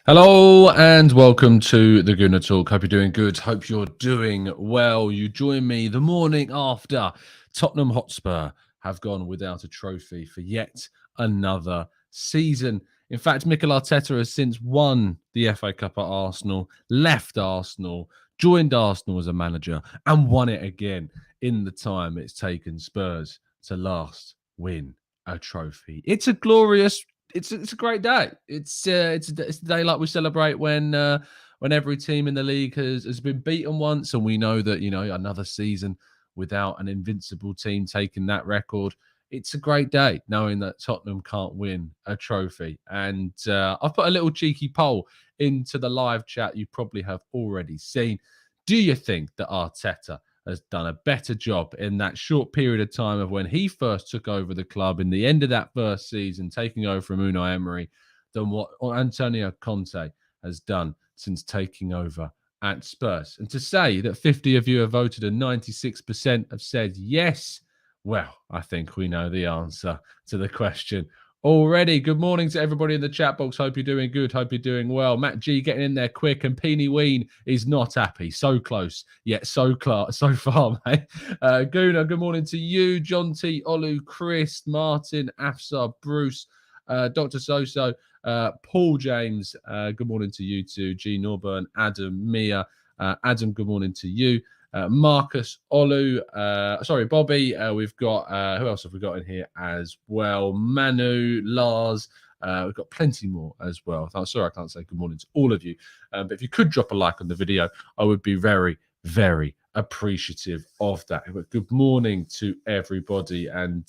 Hello and welcome to the Gooner Talk. Hope you're doing good. Hope you're doing well. You join me the morning after Tottenham Hotspur have gone without a trophy for yet another season. In fact, Mikel Arteta has since won the FA Cup at Arsenal, left Arsenal, joined Arsenal as a manager, and won it again in the time it's taken Spurs to last win a trophy. It's a glorious it's a great day. It's a day like we celebrate when every team in the league has been beaten once, and we know that another season without an invincible team taking that record. It's a great day knowing that Tottenham can't win a trophy. And I've put a little cheeky poll into the live chat you probably have already seen. Do you think that Arteta has done a better job in that short period of time of when he first took over the club in the end of that first season, taking over from Unai Emery, than what Antonio Conte has done since taking over at Spurs? And to say that 50 of you have voted and 96% have said yes, well, I think we know the answer to the question already. Good morning to everybody in the chat box. Hope you're doing good. Hope you're doing well. Matt G getting in there quick, and Peeny Ween is not happy. So close, yet so far, mate. Gooner, good morning to you. John T, Olu, Chris, Martin, Afsar, Bruce, Dr. Soso, Paul James. Good morning to you too. G Norburn, Adam, Mia. Adam, good morning to you. Marcus, Olu, Bobby. We've got who else have we got in here as well? Manu, Lars. We've got plenty more as well. I'm sorry I can't say good morning to all of you, but if you could drop a like on the video, I would be very, very appreciative of that. But good morning to everybody, and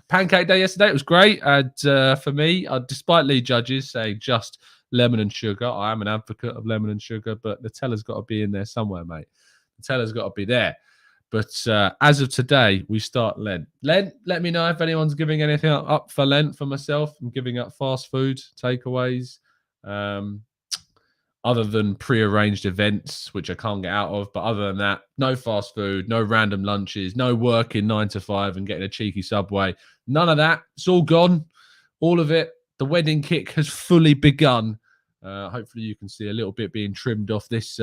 Pancake Day yesterday. It was great, and for me, despite lead judges saying just lemon and sugar, I am an advocate of lemon and sugar, but Nutella's got to be in there somewhere, mate. Teller's got to be there. But as of today, we start Lent. Lent, let me know if anyone's giving anything up for Lent. For myself, I'm giving up fast food, takeaways, other than pre-arranged events, which I can't get out of. But other than that, no fast food, no random lunches, no working 9 to 5 and getting a cheeky Subway. None of that. It's all gone. All of it. The wedding kick has fully begun. Hopefully you can see a little bit being trimmed off this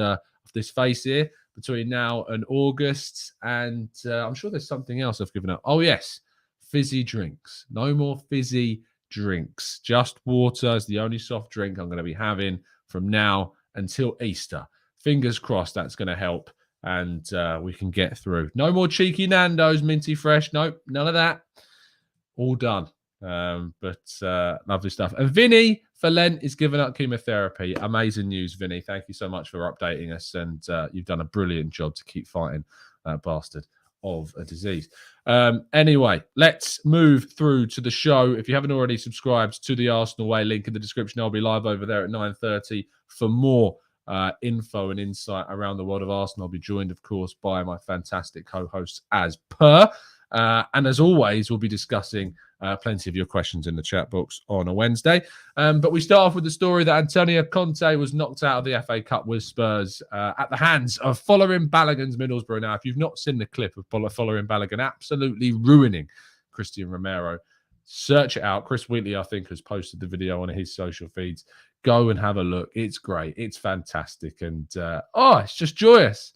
face here between now and August. And I'm sure there's something else I've given up. Oh, yes. Fizzy drinks. No more fizzy drinks. Just water is the only soft drink I'm going to be having from now until Easter. Fingers crossed that's going to help and we can get through. No more cheeky Nando's, minty fresh. Nope, none of that. All done. But lovely stuff. And Vinny for Lent is giving up chemotherapy. Amazing news, Vinny. Thank you so much for updating us, and you've done a brilliant job to keep fighting that bastard of a disease. Anyway, let's move through to the show. If you haven't already subscribed to the Arsenal Way, link in the description. I'll be live over there at 9:30 for more info and insight around the world of Arsenal. I'll be joined, of course, by my fantastic co-hosts as per. And as always, we'll be discussing plenty of your questions in the chat box on a Wednesday. But we start off with the story that Antonio Conte was knocked out of the FA Cup with Spurs at the hands of Following Balogun's Middlesbrough. Now, if you've not seen the clip of Following Balogun absolutely ruining Christian Romero, search it out. Chris Wheatley, I think, has posted the video on his social feeds. Go and have a look. It's great. It's fantastic. And, it's just joyous.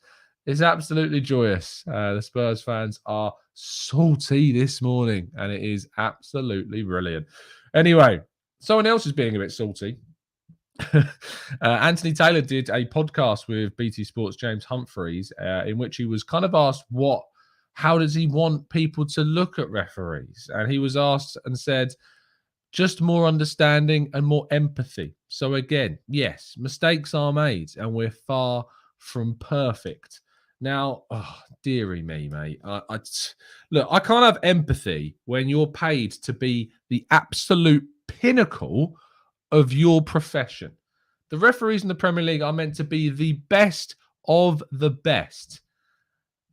It's absolutely joyous. The Spurs fans are salty this morning, and it is absolutely brilliant. Anyway, someone else is being a bit salty. Anthony Taylor did a podcast with BT Sports' James Humphreys, in which he was kind of asked how does he want people to look at referees? And he was asked and said, just more understanding and more empathy. So again, yes, mistakes are made, and we're far from perfect. Now, dearie me, mate. Look, I can't have empathy when you're paid to be the absolute pinnacle of your profession. The referees in the Premier League are meant to be the best of the best.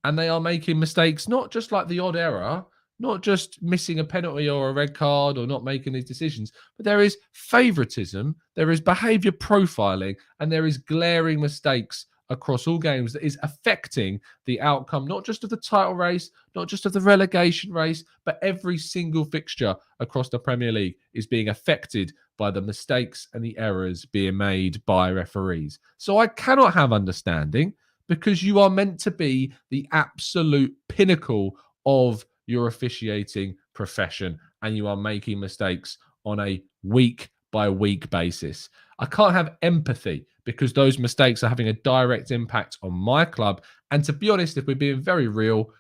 And they are making mistakes, not just like the odd error, not just missing a penalty or a red card or not making these decisions, but there is favoritism, there is behavior profiling, and there is glaring mistakes across all games that is affecting the outcome, not just of the title race, not just of the relegation race, but every single fixture across the Premier League is being affected by the mistakes and the errors being made by referees. So I cannot have understanding, because you are meant to be the absolute pinnacle of your officiating profession, and you are making mistakes on a week by week basis. I can't have empathy, because those mistakes are having a direct impact on my club. And to be honest, if we're being very real,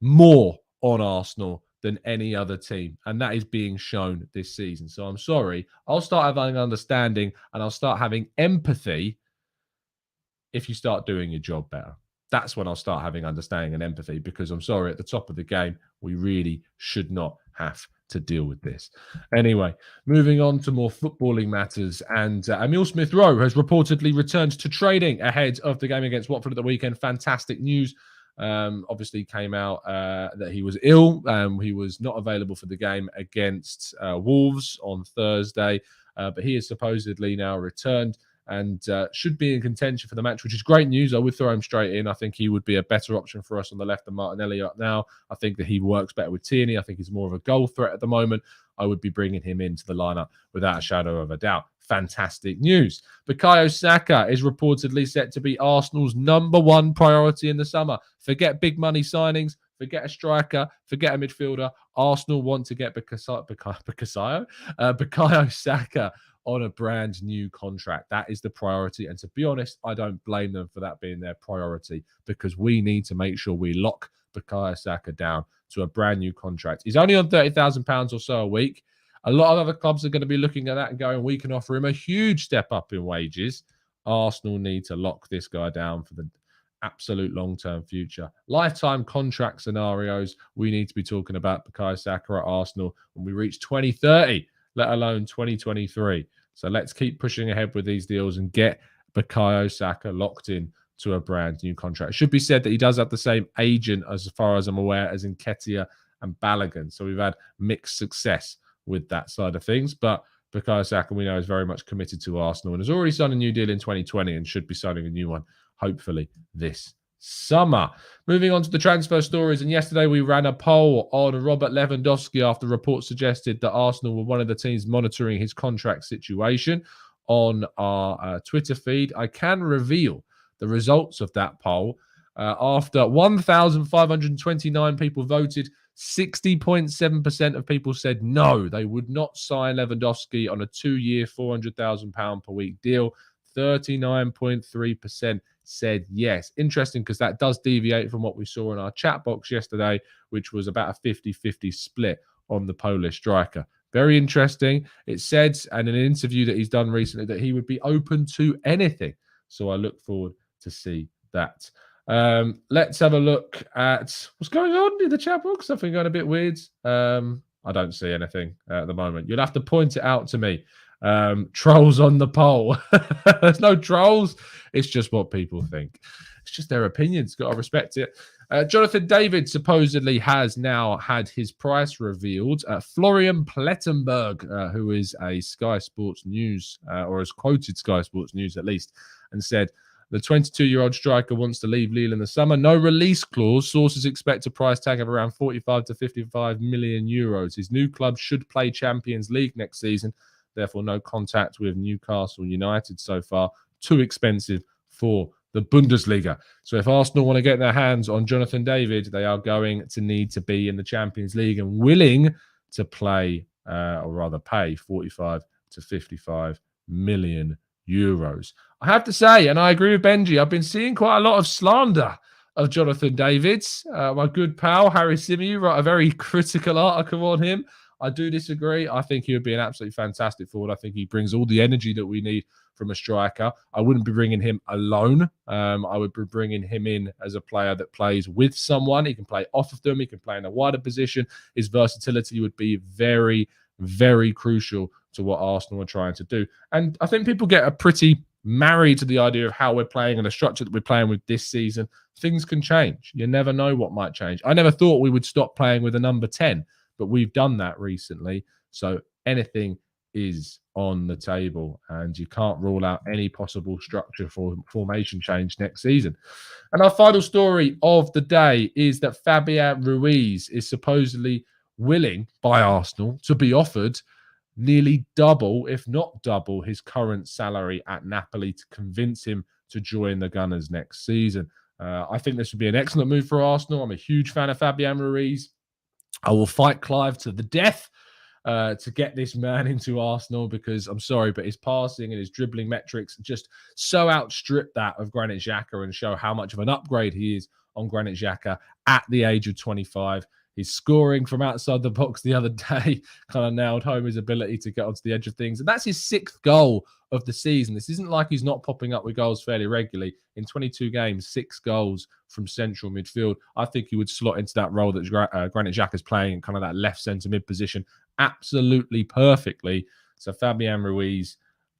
more on Arsenal than any other team. And that is being shown this season. So I'm sorry. I'll start having understanding and I'll start having empathy if you start doing your job better. That's when I'll start having understanding and empathy, because I'm sorry, at the top of the game, we really should not have to deal with this. Anyway, moving on to more footballing matters. And Emile Smith-Rowe has reportedly returned to training ahead of the game against Watford at the weekend. Fantastic news. Obviously came out that he was ill. He was not available for the game against Wolves on Thursday, but he is supposedly now returned and should be in contention for the match, which is great news. I would throw him straight in. I think he would be a better option for us on the left than Martinelli up now. I think that he works better with Tierney. I think he's more of a goal threat at the moment. I would be bringing him into the lineup without a shadow of a doubt. Fantastic news. Bukayo Saka is reportedly set to be Arsenal's #1 priority in the summer. Forget big money signings. Forget a striker. Forget a midfielder. Arsenal want to get Bukayo Saka on a brand new contract. That is the priority. And to be honest, I don't blame them for that being their priority, because we need to make sure we lock Bukayo Saka down to a brand new contract. He's only on £30,000 or so a week. A lot of other clubs are going to be looking at that and going, we can offer him a huge step up in wages. Arsenal need to lock this guy down for the absolute long-term future. Lifetime contract scenarios, we need to be talking about Bukayo Saka at Arsenal when we reach 2030, let alone 2023. So let's keep pushing ahead with these deals and get Bukayo Saka locked in to a brand new contract. It should be said that he does have the same agent, as far as I'm aware, as Nketiah and Balogun. So we've had mixed success with that side of things. But Bukayo Saka, we know, is very much committed to Arsenal and has already signed a new deal in 2020 and should be signing a new one, hopefully, this summer. Moving on to the transfer stories. And yesterday we ran a poll on Robert Lewandowski after reports suggested that Arsenal were one of the teams monitoring his contract situation on our Twitter feed. I can reveal the results of that poll. After 1,529 people voted, 60.7% of people said no, they would not sign Lewandowski on a 2-year, £400,000 per week deal. 39.3% said yes. Interesting, because that does deviate from what we saw in our chat box yesterday, which was about a 50-50 split on the Polish striker. Very interesting. It said, and in an interview that he's done recently, that he would be open to anything. So I look forward to see that. Let's have a look at what's going on in the chat box. Something going a bit weird. I don't see anything at the moment. You'll have to point it out to me. Trolls on the poll. There's no trolls. It's just what people think. It's just their opinions. Got to respect it. Jonathan David supposedly has now had his price revealed. Florian Plettenberg, who is a Sky Sports News, or has quoted Sky Sports News at least, and said, the 22-year-old striker wants to leave Lille in the summer. No release clause. Sources expect a price tag of around 45 to 55 million euros. His new club should play Champions League next season. Therefore, no contact with Newcastle United so far. Too expensive for the Bundesliga. So if Arsenal want to get their hands on Jonathan David, they are going to need to be in the Champions League and willing to play, or rather pay, 45 to 55 million euros. I have to say, and I agree with Benji, I've been seeing quite a lot of slander of Jonathan David. My good pal, Harry Symeou, wrote a very critical article on him. I do disagree. I think he would be an absolutely fantastic forward. I think he brings all the energy that we need from a striker. I wouldn't be bringing him alone. I would be bringing him in as a player that plays with someone. He can play off of them. He can play in a wider position. His versatility would be very, very crucial to what Arsenal are trying to do. And I think people get a pretty married to the idea of how we're playing and the structure that we're playing with this season. Things can change. You never know what might change. I never thought we would stop playing with a number 10, but we've done that recently. So anything is on the table, and you can't rule out any possible structure for formation change next season. And our final story of the day is that Fabian Ruiz is supposedly willing by Arsenal to be offered nearly double, if not double, his current salary at Napoli to convince him to join the Gunners next season. I think this would be an excellent move for Arsenal. I'm a huge fan of Fabian Ruiz. I will fight Clive to the death to get this man into Arsenal, because I'm sorry, but his passing and his dribbling metrics just so outstrip that of Granit Xhaka and show how much of an upgrade he is on Granit Xhaka at the age of 25. His scoring from outside the box the other day kind of nailed home his ability to get onto the edge of things. And that's his 6th goal of the season. This isn't like he's not popping up with goals fairly regularly. In 22 games, 6 goals from central midfield. I think he would slot into that role that Granit Xhaka is playing in kind of that left centre mid position absolutely perfectly. So Fabian Ruiz,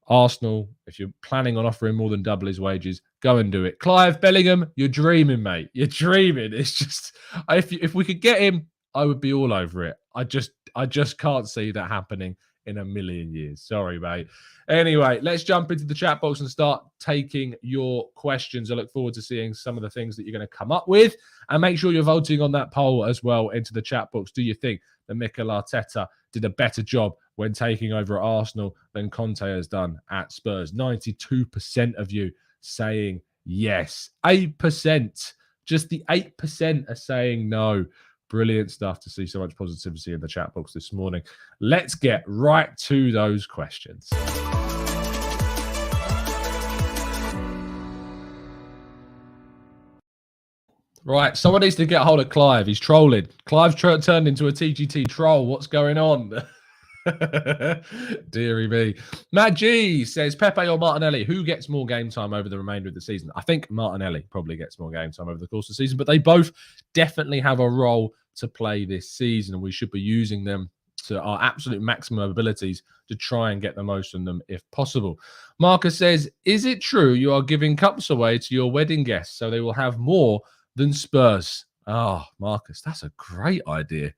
Arsenal, if you're planning on offering more than double his wages, go and do it. Clive Bellingham, you're dreaming, mate. You're dreaming. It's just, if we could get him, I would be all over it. I just can't see that happening in a million years. Sorry, mate. Anyway, let's jump into the chat box and start taking your questions. I look forward to seeing some of the things that you're going to come up with. And make sure you're voting on that poll as well into the chat box. Do you think that Mikel Arteta did a better job when taking over at Arsenal than Conte has done at Spurs? 92% of you saying yes. 8%. Just the 8% are saying no. Brilliant stuff to see so much positivity in the chat box this morning. Let's get right to those questions. Right, someone needs to get hold of Clive. He's trolling. Clive's turned into a TGT troll. What's going on? Deary me. Matt G says, Pepe or Martinelli, who gets more game time over the remainder of the season? I think Martinelli probably gets more game time over the course of the season, but they both definitely have a role to play this season, and we should be using them to our absolute maximum abilities to try and get the most from them if possible. Marcus says, is it true you are giving cups away to your wedding guests so they will have more than Spurs? Oh, Marcus, that's a great idea.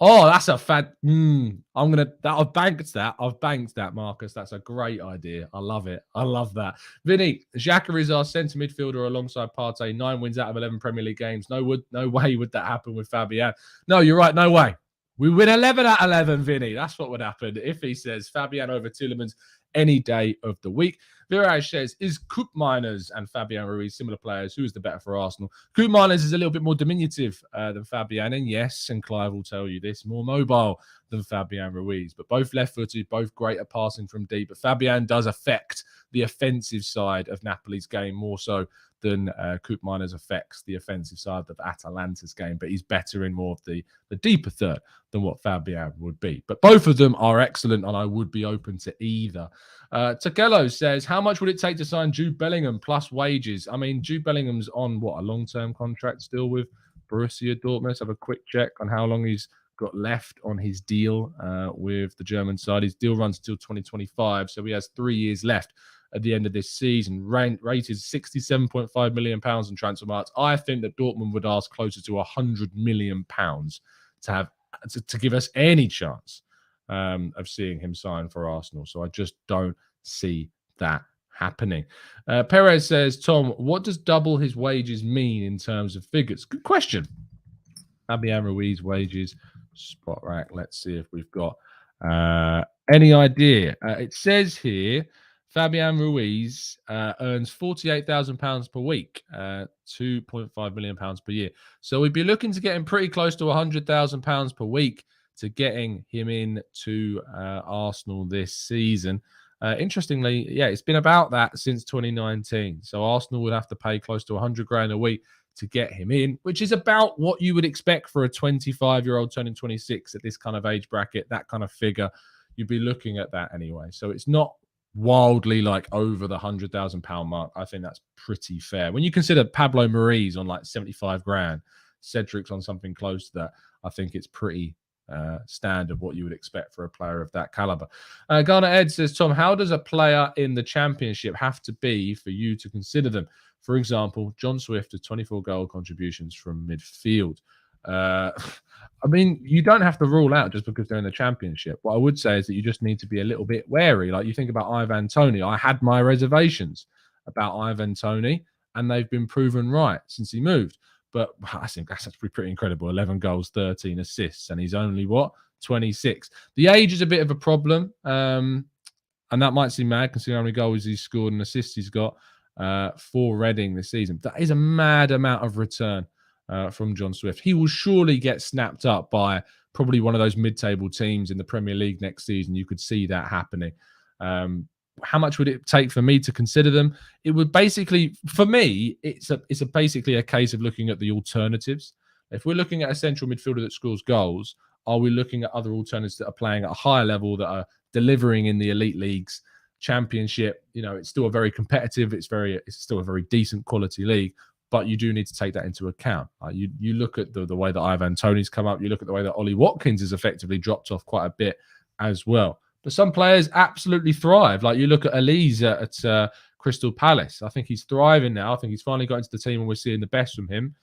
Oh, that's a I've banked that, Marcus. That's a great idea. I love it. I love that. Vinny, Xhaka is our centre midfielder alongside Partey. 9 wins out of 11 Premier League games. No way would that happen with Fabian. No, you're right. No way. We win 11 out of 11, Vinny. That's what would happen if he says Fabian over Tielemans any day of the week. Viraj says, is Koopmeiners and Fabian Ruiz similar players? Who is the better for Arsenal? Koopmeiners is a little bit more diminutive than Fabian, and yes, and Clive will tell you this, more mobile than Fabian Ruiz, but both left-footed, both great at passing from deep. But Fabian does affect the offensive side of Napoli's game more so than Koopmeiners affects the offensive side of Atalanta's game, but he's better in more of the deeper third than what Fabian would be. But both of them are excellent, and I would be open to either. Takello says, how much would it take to sign Jude Bellingham plus wages? I mean, Jude Bellingham's on, a long-term contract still with Borussia Dortmund. Let's have a quick check on how long he's got left on his deal with the German side. His deal runs until 2025, so he has 3 years left at the end of this season. Rated £67.5 million in transfer marks. I think that Dortmund would ask closer to £100 million to give us any chance of seeing him sign for Arsenal. So I just don't see that happening. Perez says, Tom, what does double his wages mean in terms of figures? Good question. Fabian Ruiz wages, spot rack. Let's see if we've got any idea. It says here, Fabian Ruiz earns £48,000 per week, £2.5 million per year. So we'd be looking to get him pretty close to £100,000 per week to getting him in to Arsenal this season. Interestingly, yeah, it's been about that since 2019. So Arsenal would have to pay close to 100 grand a week to get him in, which is about what you would expect for a 25-year-old turning 26 at this kind of age bracket, that kind of figure. You'd be looking at that anyway. So it's not wildly like over the £100,000 mark. I think that's pretty fair. When you consider Pablo Mari's on like 75 grand, Cedric's on something close to that, I think it's pretty standard what you would expect for a player of that caliber. Garner Ed says, Tom, how does a player in the Championship have to be for you to consider them? For example, John Swift with 24 goal contributions from midfield. I mean, you don't have to rule out just because they're in the Championship. What I would say is that you just need to be a little bit wary. Like you think about Ivan Toney. I had my reservations about Ivan Toney, and they've been proven right since he moved. But I think that's actually pretty incredible. 11 goals, 13 assists, and he's only, 26. The age is a bit of a problem. And that might seem mad considering how many goals he's scored and assists he's got for Reading this season. That is a mad amount of return from John Swift. He will surely get snapped up by probably one of those mid-table teams in the Premier League next season. You could see that happening. How much would it take for me to consider them? It would basically, for me, it's basically a case of looking at the alternatives. If we're looking at a central midfielder that scores goals, are we looking at other alternatives that are playing at a higher level, that are delivering in the elite leagues? Championship, it's still a very competitive, it's still a very decent quality league, but you do need to take that into account. You look at the way that Ivan Toney's come up, you look at the way that Ollie Watkins has effectively dropped off quite a bit as well. But some players absolutely thrive. Like you look at Elise at Crystal Palace. I think he's thriving now. I think he's finally got into the team and we're seeing the best from him.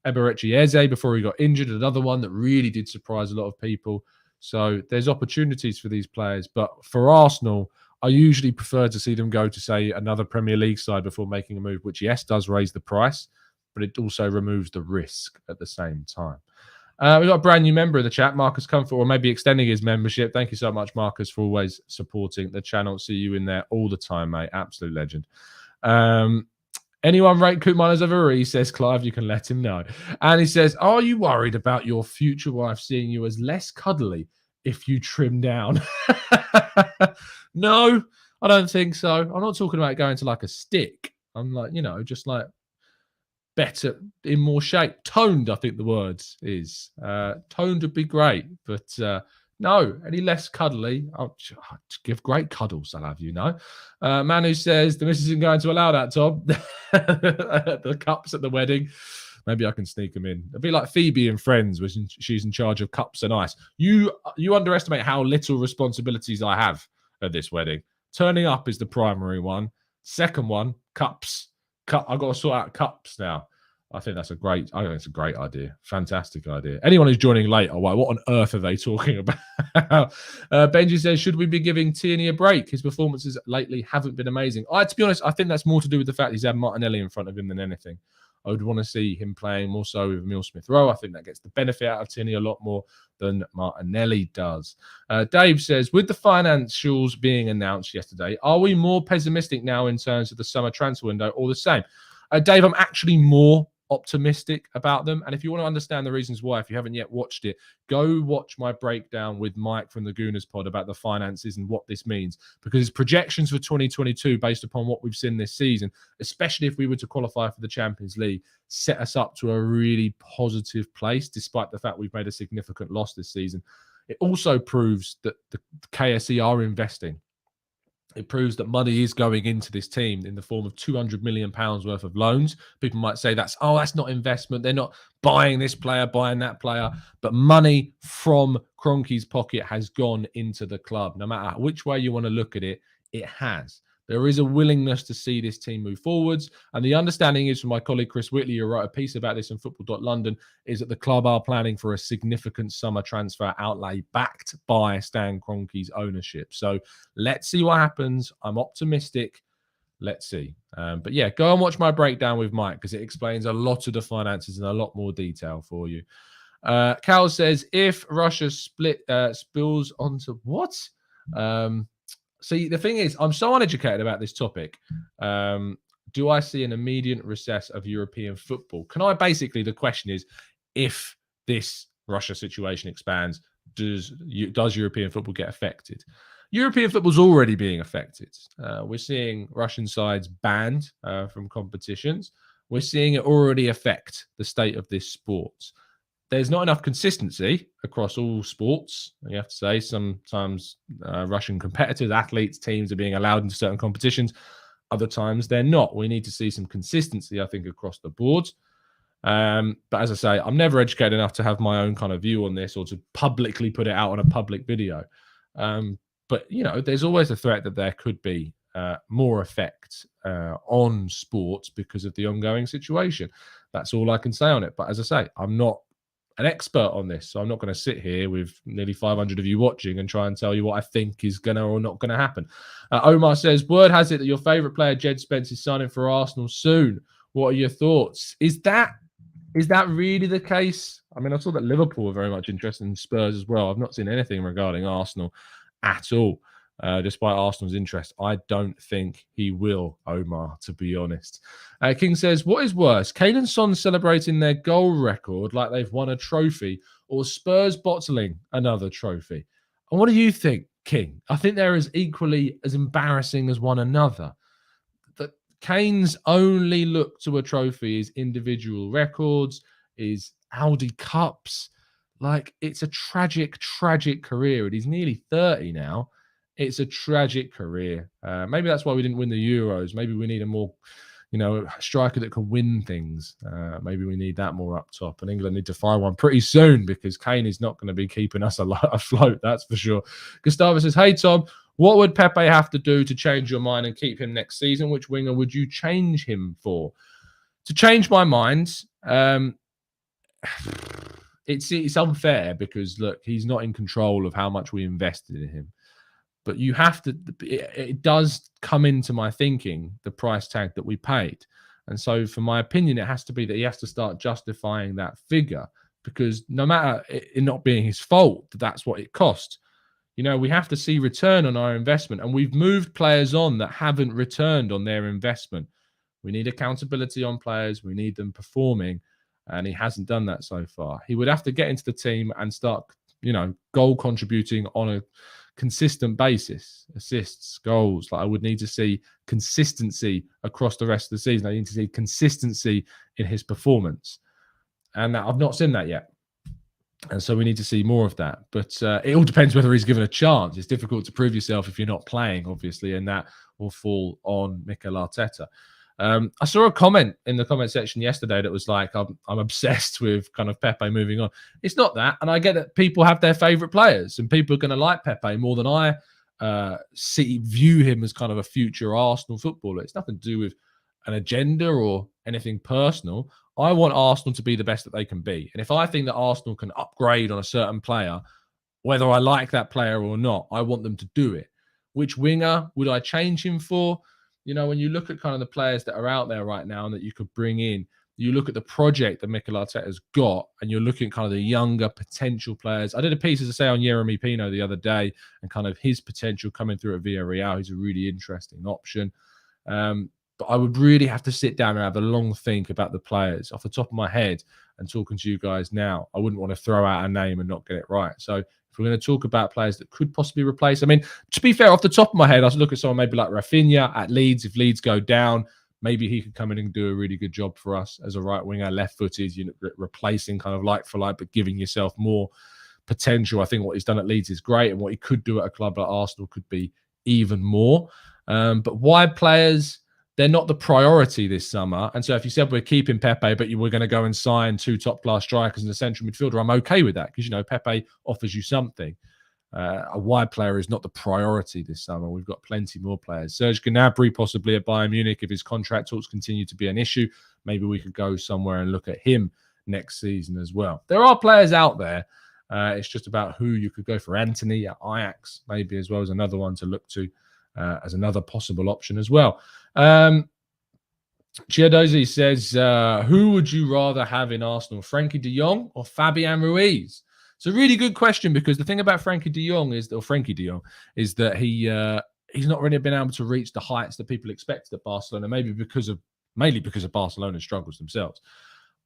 Eberechi Eze, before he got injured, another one that really did surprise a lot of people. So there's opportunities for these players. But for Arsenal, I usually prefer to see them go to, say, another Premier League side before making a move, which, yes, does raise the price, but it also removes the risk at the same time. We've got a brand new member of the chat, Marcus Comfort, or maybe extending his membership. Thank you so much, Marcus, for always supporting the channel. See you in there all the time, mate. Absolute legend. Anyone rate Coop Miners over Ruiz, says Clive, you can let him know. And he says, are you worried about your future wife seeing you as less cuddly if you trim down? No, I don't think so. I'm not talking about going to like a stick. I'm like, just like better, in more shape. Toned, I think the words is. Toned would be great, but no, any less cuddly, I'll give great cuddles, I'll have Manu says, the missus isn't going to allow that, Tom. The cups at the wedding. Maybe I can sneak them in. It'd be like Phoebe in Friends, when she's in charge of cups and ice. You underestimate how little responsibilities I have at this wedding. Turning up is the primary one. Second one, cups. I've got to sort out cups now. I think it's a great idea. Fantastic idea. Anyone who's joining late, what on earth are they talking about? Benji says, should we be giving Tierney a break? His performances lately haven't been amazing. To be honest, I think that's more to do with the fact he's had Martinelli in front of him than anything. I would want to see him playing more so with Emile Smith-Rowe. I think that gets the benefit out of Tierney a lot more than Martinelli does. Dave says, with the financials being announced yesterday, are we more pessimistic now in terms of the summer transfer window or the same? Dave, I'm actually more optimistic about them. And if you want to understand the reasons why, if you haven't yet watched it, go watch my breakdown with Mike from the Gooners pod about the finances and what this means. Because his projections for 2022, based upon what we've seen this season, especially if we were to qualify for the Champions League, set us up to a really positive place, despite the fact we've made a significant loss this season. It also proves that the KSE are investing. It proves that money is going into this team in the form of £200 million worth of loans. People might say that's not investment. They're not buying this player, buying that player. But money from Kroenke's pocket has gone into the club. No matter which way you want to look at it, it has. There is a willingness to see this team move forwards. And the understanding is from my colleague Chris Whitley, who wrote a piece about this in football.london, is that the club are planning for a significant summer transfer outlay backed by Stan Kroenke's ownership. So let's see what happens. I'm optimistic. Let's see. But yeah, go and watch my breakdown with Mike because it explains a lot of the finances in a lot more detail for you. Cal says, if Russia spills onto what? See, the thing is, I'm so uneducated about this topic. Do I see an immediate recess of European football? The question is, if this Russia situation expands, does European football get affected? European football's already being affected. We're seeing Russian sides banned from competitions. We're seeing it already affect the state of this sport. There's not enough consistency across all sports. You have to say sometimes Russian competitors, athletes, teams are being allowed into certain competitions. Other times they're not. We need to see some consistency, I think, across the board. But as I say, I'm never educated enough to have my own kind of view on this or to publicly put it out on a public video. But, there's always a threat that there could be more effect on sports because of the ongoing situation. That's all I can say on it. But as I say, I'm not an expert on this, so I'm not going to sit here with nearly 500 of you watching and try and tell you what I think is going to or not going to happen. Omar says, word has it that your favourite player, Jed Spence, is signing for Arsenal soon. What are your thoughts? Is that really the case? I mean, I saw that Liverpool are very much interested in Spurs as well. I've not seen anything regarding Arsenal at all, despite Arsenal's interest. I don't think he will, Omar, to be honest. King says, what is worse, Kane and Son celebrating their goal record like they've won a trophy, or Spurs bottling another trophy? And what do you think, King? I think they're as equally as embarrassing as one another. That Kane's only look to a trophy is individual records, is Audi Cups. Like, it's a tragic, tragic career. And he's nearly 30 now. It's a tragic career. Maybe that's why we didn't win the Euros. Maybe we need a more, striker that can win things. Maybe we need that more up top. And England need to find one pretty soon, because Kane is not going to be keeping us afloat, that's for sure. Gustavo says, hey, Tom, what would Pepe have to do to change your mind and keep him next season? Which winger would you change him for? To change my mind, it's unfair, because, look, he's not in control of how much we invested in him. But you have to, it does come into my thinking, the price tag that we paid. And so, for my opinion, it has to be that he has to start justifying that figure, because no matter it not being his fault, that's what it cost. We have to see return on our investment. And we've moved players on that haven't returned on their investment. We need accountability on players. We need them performing. And he hasn't done that so far. He would have to get into the team and start, goal contributing on a consistent basis, assists, goals. Like, I would need to see consistency across the rest of the season. I need to see consistency in his performance. And I've not seen that yet. And so we need to see more of that. But it all depends whether he's given a chance. It's difficult to prove yourself if you're not playing, obviously, and that will fall on Mikel Arteta. I saw a comment in the comment section yesterday that was like, I'm obsessed with kind of Pepe moving on. It's not that. And I get that people have their favourite players, and people are going to like Pepe more than I view him as kind of a future Arsenal footballer. It's nothing to do with an agenda or anything personal. I want Arsenal to be the best that they can be. And if I think that Arsenal can upgrade on a certain player, whether I like that player or not, I want them to do it. Which winger would I change him for? When you look at kind of the players that are out there right now and that you could bring in, you look at the project that Mikel Arteta's got, and you're looking at kind of the younger potential players. I did a piece, as I say, on Yeremy Pino the other day, and kind of his potential coming through at Villarreal. He's a really interesting option. But I would really have to sit down and have a long think about the players off the top of my head. And talking to you guys now, I wouldn't want to throw out a name and not get it right. So if we're going to talk about players that could possibly replace, I mean, to be fair, off the top of my head, I was looking at someone maybe like Rafinha at Leeds. If Leeds go down, maybe he could come in and do a really good job for us as a right winger, left-footed, replacing kind of like for like, but giving yourself more potential. I think what he's done at Leeds is great, and what he could do at a club like Arsenal could be even more. But wide players, they're not the priority this summer. And so if you said we're keeping Pepe, but you were going to go and sign 2 top-class strikers and a central midfielder, I'm okay with that, because, Pepe offers you something. A wide player is not the priority this summer. We've got plenty more players. Serge Gnabry possibly at Bayern Munich, if his contract talks continue to be an issue. Maybe we could go somewhere and look at him next season as well. There are players out there. It's just about who you could go for. Anthony at Ajax, maybe, as well as another one to look to as another possible option as well. Chiadozi says, who would you rather have in Arsenal, Frankie de Jong or Fabian Ruiz? It's a really good question, because the thing about Frankie de Jong is that he's not really been able to reach the heights that people expected at Barcelona, mainly because of Barcelona's struggles themselves.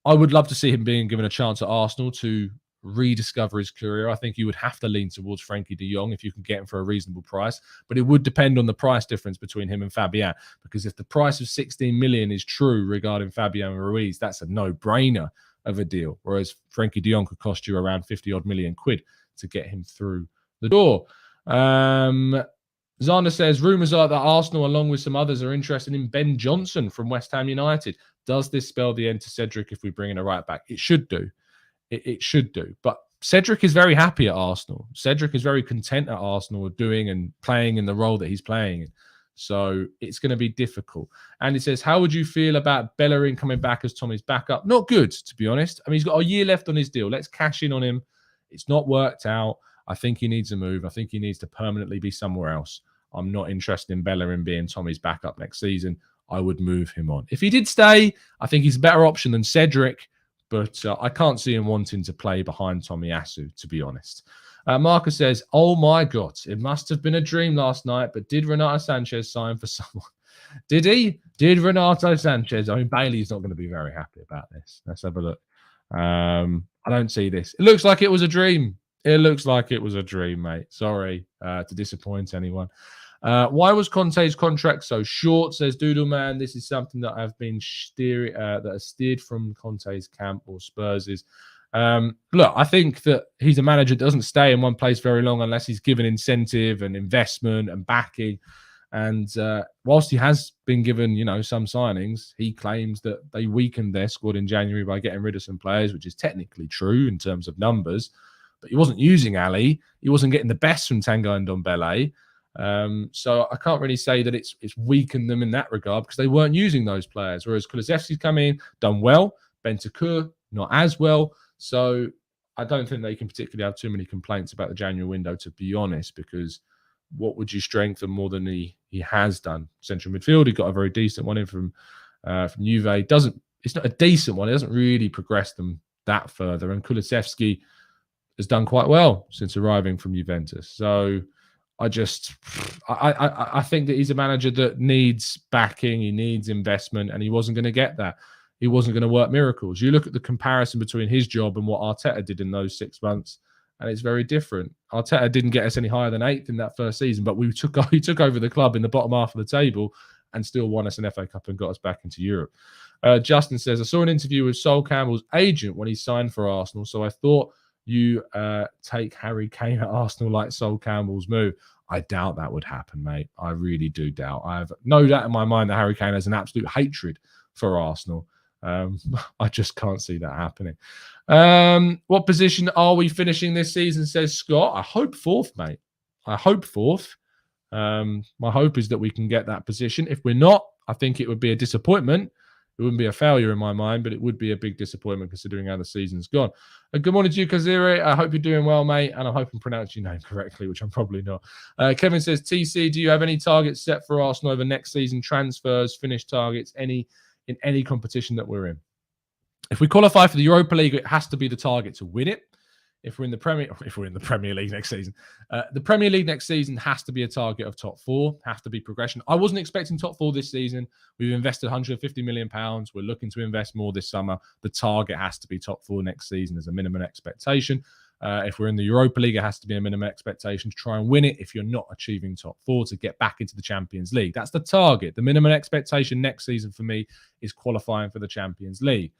I would love to see him being given a chance at Arsenal to rediscover his career. I think you would have to lean towards Frankie de Jong if you can get him for a reasonable price, but it would depend on the price difference between him and Fabian, because if the price of 16 million is true regarding Fabian Ruiz, that's a no-brainer of a deal, whereas Frankie de Jong could cost you around 50 odd million quid to get him through the door. Zana says, rumours are that Arsenal, along with some others, are interested in Ben Johnson from West Ham United. Does this spell the end to Cedric if we bring in a right back? It should do. It should do. But Cedric is very happy at Arsenal. Cedric is very content at Arsenal, doing and playing in the role that he's playing in. So it's going to be difficult. And it says, how would you feel about Bellerin coming back as Tommy's backup? Not good, to be honest. I mean, he's got a year left on his deal. Let's cash in on him. It's not worked out. I think he needs a move. I think he needs to permanently be somewhere else. I'm not interested in Bellerin being Tommy's backup next season. I would move him on. If he did stay, I think he's a better option than Cedric, but I can't see him wanting to play behind Tomiyasu, to be honest. Marcus says, oh my God, it must have been a dream last night, but did Renato Sanchez sign for someone? Did he? Did Renato Sanchez? I mean, Bailey's not going to be very happy about this. Let's have a look. I don't see this. It looks like it was a dream. It looks like it was a dream, mate. Sorry to disappoint anyone. Why was Conte's contract so short? Says Doodleman. This is something that I've been steered from Conte's camp or Spurs'. Look, I think that he's a manager that doesn't stay in one place very long unless he's given incentive and investment and backing. And whilst he has been given, some signings, he claims that they weakened their squad in January by getting rid of some players, which is technically true in terms of numbers. But he wasn't using Ali. He wasn't getting the best from Tanguy and Ndombele. So I can't really say that it's weakened them in that regard because they weren't using those players. Whereas Kulusevski's come in, done well. Bentancur, not as well. So I don't think they can particularly have too many complaints about the January window, to be honest, because what would you strengthen more than he has done? Central midfield, he got a very decent one in from Juve. It's not a decent one. It doesn't really progress them that further. And Kulusevski has done quite well since arriving from Juventus. So I think that he's a manager that needs backing, he needs investment, and he wasn't going to get that. He wasn't going to work miracles. You look at the comparison between his job and what Arteta did in those 6 months, and it's very different. Arteta didn't get us any higher than 8th in that first season, but he took over the club in the bottom half of the table and still won us an FA Cup and got us back into Europe. Justin says, I saw an interview with Sol Campbell's agent when he signed for Arsenal, so I thought you take Harry Kane at Arsenal like Sol Campbell's move. I doubt that would happen, mate. I really do doubt. I have no doubt in my mind that Harry Kane has an absolute hatred for Arsenal. I just can't see that happening. What position are we finishing this season, says Scott? I hope 4th, mate. I hope 4th. My hope is that we can get that position. If we're not, I think it would be a disappointment. It wouldn't be a failure in my mind, but it would be a big disappointment considering how the season's gone. Good morning to you, Kaziri. I hope you're doing well, mate, and I hope I'm pronouncing your name correctly, which I'm probably not. Kevin says, TC, do you have any targets set for Arsenal over next season? Transfers, finish targets, in any competition that we're in? If we qualify for the Europa League, it has to be the target to win it. If we're in the Premier League next season, the Premier League next season has to be a target of top 4, has to be progression. I wasn't expecting top 4 this season. We've invested £150 million. We're looking to invest more this summer. The target has to be top 4 next season as a minimum expectation. If we're in the Europa League, it has to be a minimum expectation to try and win it if you're not achieving top 4 to get back into the Champions League. That's the target. The minimum expectation next season for me is qualifying for the Champions League.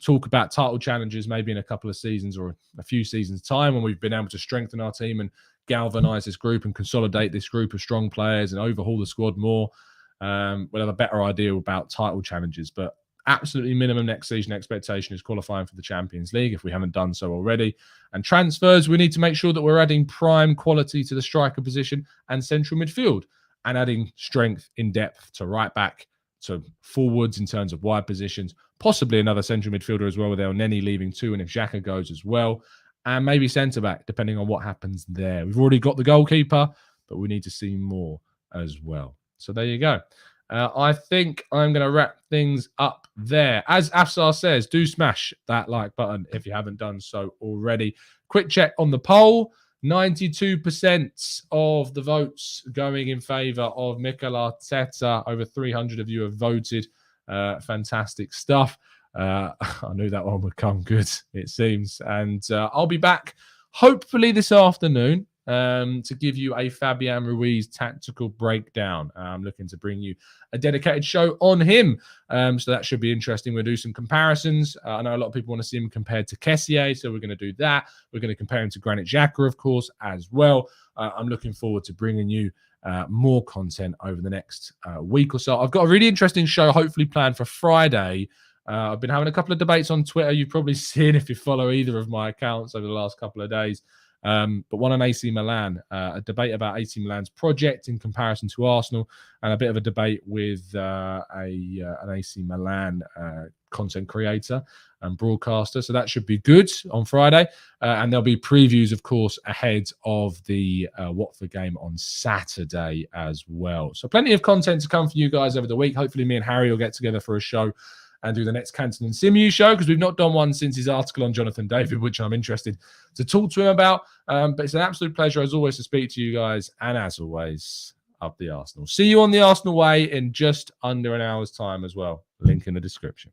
Talk about title challenges maybe in a couple of seasons or a few seasons' time when we've been able to strengthen our team and galvanize this group and consolidate this group of strong players and overhaul the squad more. We'll have a better idea about title challenges, but absolutely minimum next season expectation is qualifying for the Champions League if we haven't done so already. And transfers, we need to make sure that we're adding prime quality to the striker position and central midfield and adding strength in depth to right back, to forwards in terms of wide positions, possibly another central midfielder as well with El Neni leaving too, and if Xhaka goes as well, and maybe centre-back, depending on what happens there. We've already got the goalkeeper, but we need to see more as well. So there you go. I think I'm going to wrap things up there. As Afsar says, do smash that like button if you haven't done so already. Quick check on the poll. 92% of the votes going in favour of Mikel Arteta. Over 300 of you have voted. Fantastic stuff. I knew that one would come good, it seems. And I'll be back hopefully this afternoon to give you a Fabian Ruiz tactical breakdown. I'm looking to bring you a dedicated show on him. So that should be interesting. We'll do some comparisons. I know a lot of people want to see him compared to Kessié, so we're going to do that. We're going to compare him to Granit Xhaka, of course, as well. I'm looking forward to bringing you more content over the next week or so. I've got a really interesting show hopefully planned for Friday. I've been having a couple of debates on Twitter. You've probably seen if you follow either of my accounts over the last couple of days. But one on AC Milan, a debate about AC Milan's project in comparison to Arsenal, and a bit of a debate with an AC Milan content creator and broadcaster. So that should be good on Friday. And there'll be previews, of course, ahead of the Watford game on Saturday as well. So plenty of content to come for you guys over the week. Hopefully me and Harry will get together for a show and do the next Canton and Simu show, because we've not done one since his article on Jonathan David, which I'm interested to talk to him about. But it's an absolute pleasure, as always, to speak to you guys. And as always, up the Arsenal. See you on the Arsenal way in just under an hour's time as well. Link in the description.